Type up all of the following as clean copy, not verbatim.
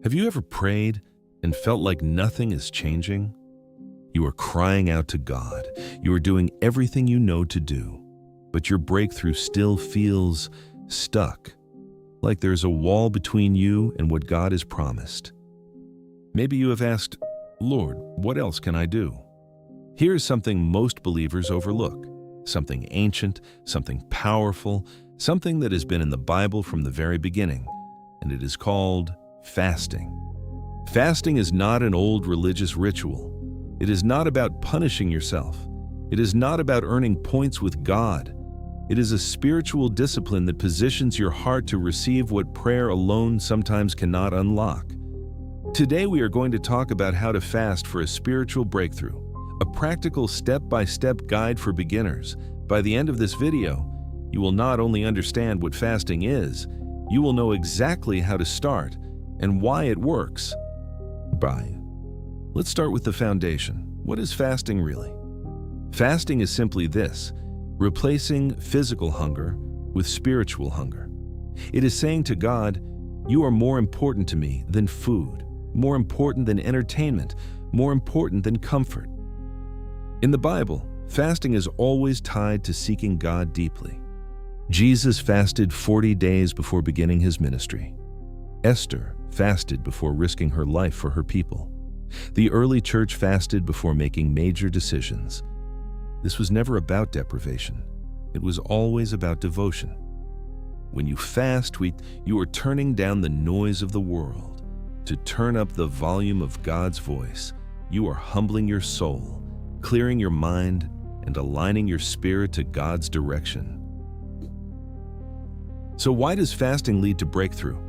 Have you ever prayed and felt like nothing is changing? You are crying out to God. You are doing everything you know to do, but your breakthrough still feels stuck, like there's a wall between you and what God has promised. Maybe you have asked, Lord, what else can I do? Here's something most believers overlook, something ancient, something powerful, something that has been in the Bible from the very beginning, and it is called fasting. Fasting is not an old religious ritual. It is not about punishing yourself. It is not about earning points with God. It is a spiritual discipline that positions your heart to receive what prayer alone sometimes cannot unlock. Today we are going to talk about how to fast for a spiritual breakthrough, a practical step-by-step guide for beginners. By the end of this video, you will not only understand what fasting is, you will know exactly how to start and why it works. Let's start with the foundation. What is fasting really? Fasting is simply this: replacing physical hunger with spiritual hunger. It is saying to God, you are more important to me than food, more important than entertainment, more important than comfort. In the Bible, fasting is always tied to seeking God deeply. Jesus fasted 40 days before beginning his ministry. Esther fasted before risking her life for her people. The early church fasted before making major decisions. This was never about deprivation. It was always about devotion. When you fast, you are turning down the noise of the world to turn up the volume of God's voice. You are humbling your soul, clearing your mind, and aligning your spirit to God's direction. So why does fasting lead to breakthrough?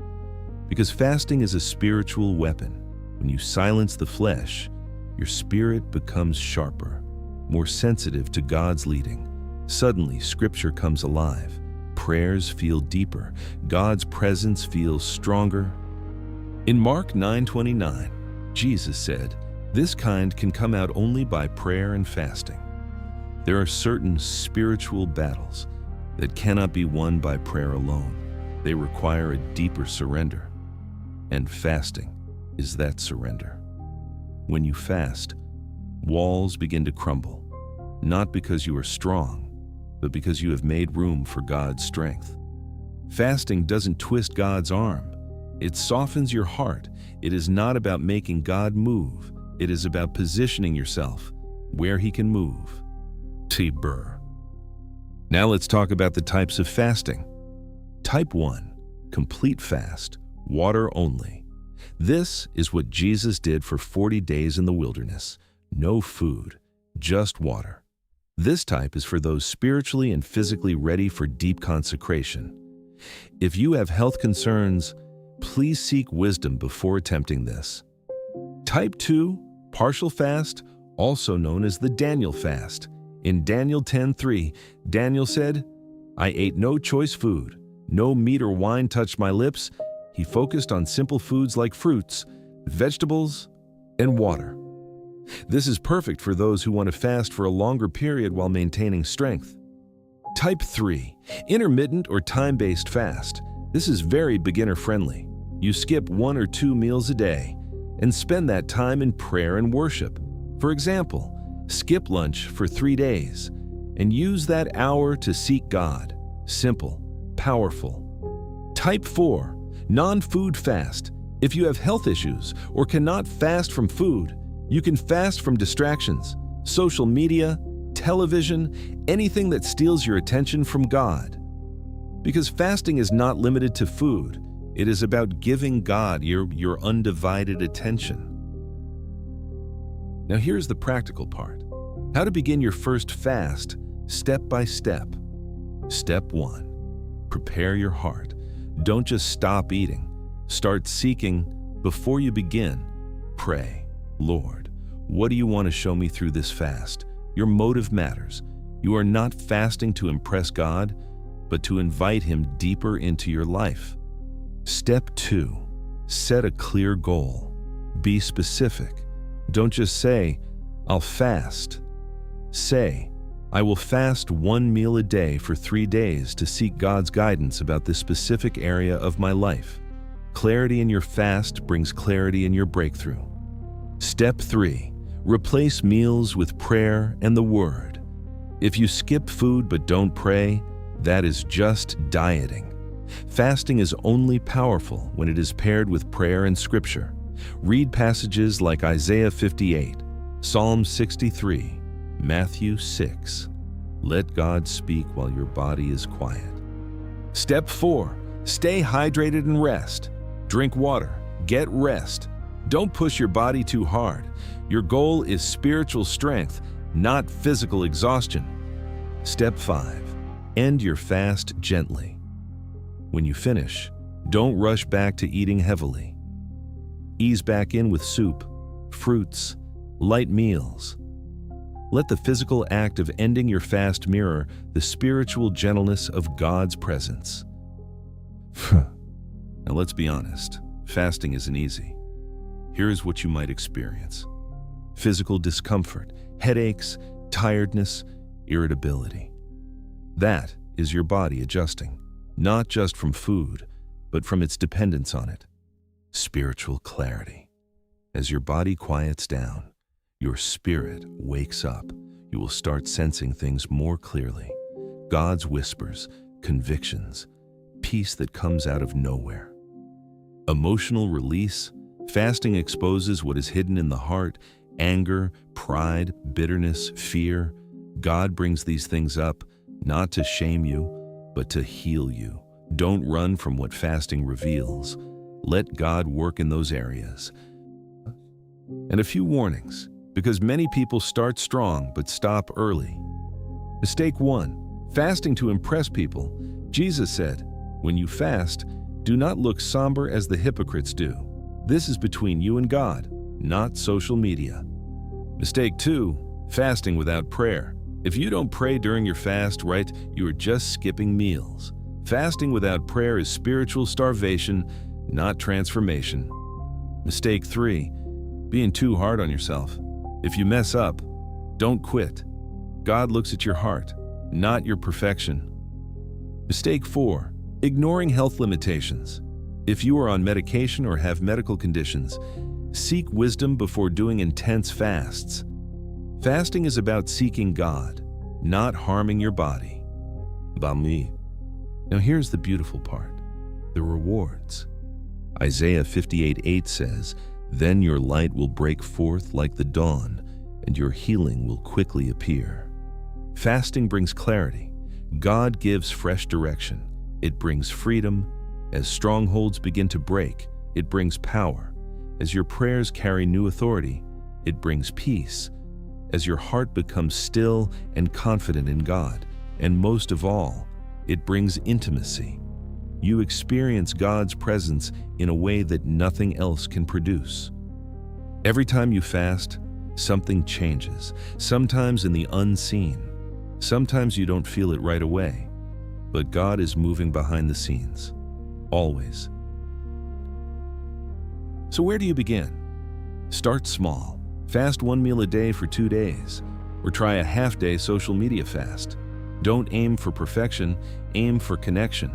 Because fasting is a spiritual weapon. When you silence the flesh, your spirit becomes sharper, more sensitive to God's leading. Suddenly, Scripture comes alive. Prayers feel deeper. God's presence feels stronger. In Mark 9:29, Jesus said, "This kind can come out only by prayer and fasting." There are certain spiritual battles that cannot be won by prayer alone. They require a deeper surrender. And fasting is that surrender. When you fast, walls begin to crumble, not because you are strong, but because you have made room for God's strength. Fasting doesn't twist God's arm. It softens your heart. It is not about making God move. It is about positioning yourself where He can move. Now let's talk about the types of fasting. Type 1, complete fast, water only. This is what Jesus did for 40 days in the wilderness. No food, just water. This type is for those spiritually and physically ready for deep consecration. If you have health concerns, please seek wisdom before attempting this. Type 2, partial fast, also known as the Daniel fast. In Daniel 10:3, Daniel said, "I ate no choice food. No meat or wine touched my lips." He focused on simple foods like fruits, vegetables, and water. This is perfect for those who want to fast for a longer period while maintaining strength. Type 3, intermittent or time-based fast. This is very beginner-friendly. You skip 1 or 2 meals a day and spend that time in prayer and worship. For example, skip lunch for 3 days and use that hour to seek God. Simple, powerful. Type 4, non-food fast. If you have health issues or cannot fast from food, you can fast from distractions, social media, television, anything that steals your attention from God. Because fasting is not limited to food. It is about giving God your undivided attention. Now here's the practical part. How to begin your first fast, step by step. Step 1, prepare your heart. Don't just stop eating. Start seeking before you begin. Pray, "Lord, what do you want to show me through this fast?" Your motive matters. You are not fasting to impress God, but to invite Him deeper into your life. Step 2, set a clear goal. Be specific. Don't just say, "I'll fast." Say, "I will fast 1 meal a day for 3 days to seek God's guidance about this specific area of my life." Clarity in your fast brings clarity in your breakthrough. Step 3. Replace meals with prayer and the Word. If you skip food but don't pray, that is just dieting. Fasting is only powerful when it is paired with prayer and Scripture. Read passages like Isaiah 58, Psalm 63, Matthew 6. Let God speak while your body is quiet. Step 4. Stay hydrated and rest. Drink water. Get rest. Don't push your body too hard. Your goal is spiritual strength, not physical exhaustion. Step 5. End your fast gently. When you finish, don't rush back to eating heavily. Ease back in with soup, fruits, light meals. Let the physical act of ending your fast mirror the spiritual gentleness of God's presence. Now let's be honest, fasting isn't easy. Here's what you might experience: physical discomfort, headaches, tiredness, irritability. That is your body adjusting, not just from food, but from its dependence on it. Spiritual clarity. As your body quiets down, your spirit wakes up. You will start sensing things more clearly. God's whispers, convictions, peace that comes out of nowhere. Emotional release. Fasting exposes what is hidden in the heart: anger, pride, bitterness, fear. God brings these things up, not to shame you, but to heal you. Don't run from what fasting reveals. Let God work in those areas. And a few warnings, because many people start strong but stop early. Mistake 1. Fasting to impress people. Jesus said, "When you fast, do not look somber as the hypocrites do. This is between you and God, not social media." Mistake 2. Fasting without prayer. If you don't pray during your fast, right, you are just skipping meals. Fasting without prayer is spiritual starvation, not transformation. Mistake 3. Being too hard on yourself. If you mess up, don't quit. God looks at your heart, not your perfection. Mistake 4. Ignoring health limitations. If you are on medication or have medical conditions, seek wisdom before doing intense fasts. Fasting is about seeking God, not harming your body. Bami. Now here's the beautiful part: the rewards. Isaiah 58:8 says, "Then your light will break forth like the dawn, and your healing will quickly appear." Fasting brings clarity. God gives fresh direction. It brings freedom. As strongholds begin to break, it brings power. As your prayers carry new authority, it brings peace. As your heart becomes still and confident in God, and most of all, it brings intimacy. You experience God's presence in a way that nothing else can produce. Every time you fast, something changes, sometimes in the unseen. Sometimes you don't feel it right away, but God is moving behind the scenes, always. So where do you begin? Start small. Fast 1 meal a day for 2 days, or try a half-day social media fast. Don't aim for perfection, aim for connection.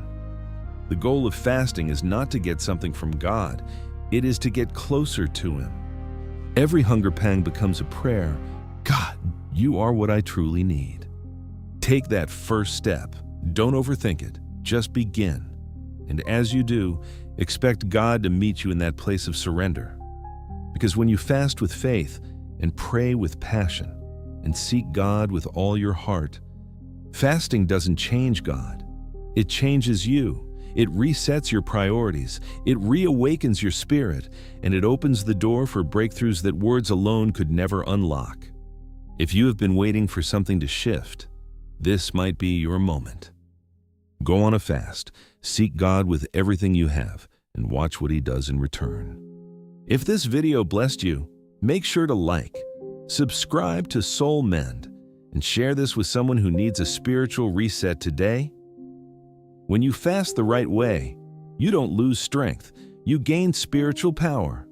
The goal of fasting is not to get something from God, it is to get closer to Him. Every hunger pang becomes a prayer. God, you are what I truly need. Take that first step. Don't overthink it. Just begin. And as you do, expect God to meet you in that place of surrender. Because when you fast with faith and pray with passion and seek God with all your heart, fasting doesn't change God. It changes you. It resets your priorities. It reawakens your spirit, and it opens the door for breakthroughs that words alone could never unlock. If you have been waiting for something to shift, this might be your moment. Go on a fast, seek God with everything you have, and watch what He does in return. If this video blessed you, make sure to like, subscribe to Soul Mend, and share this with someone who needs a spiritual reset today. When you fast the right way, you don't lose strength, you gain spiritual power.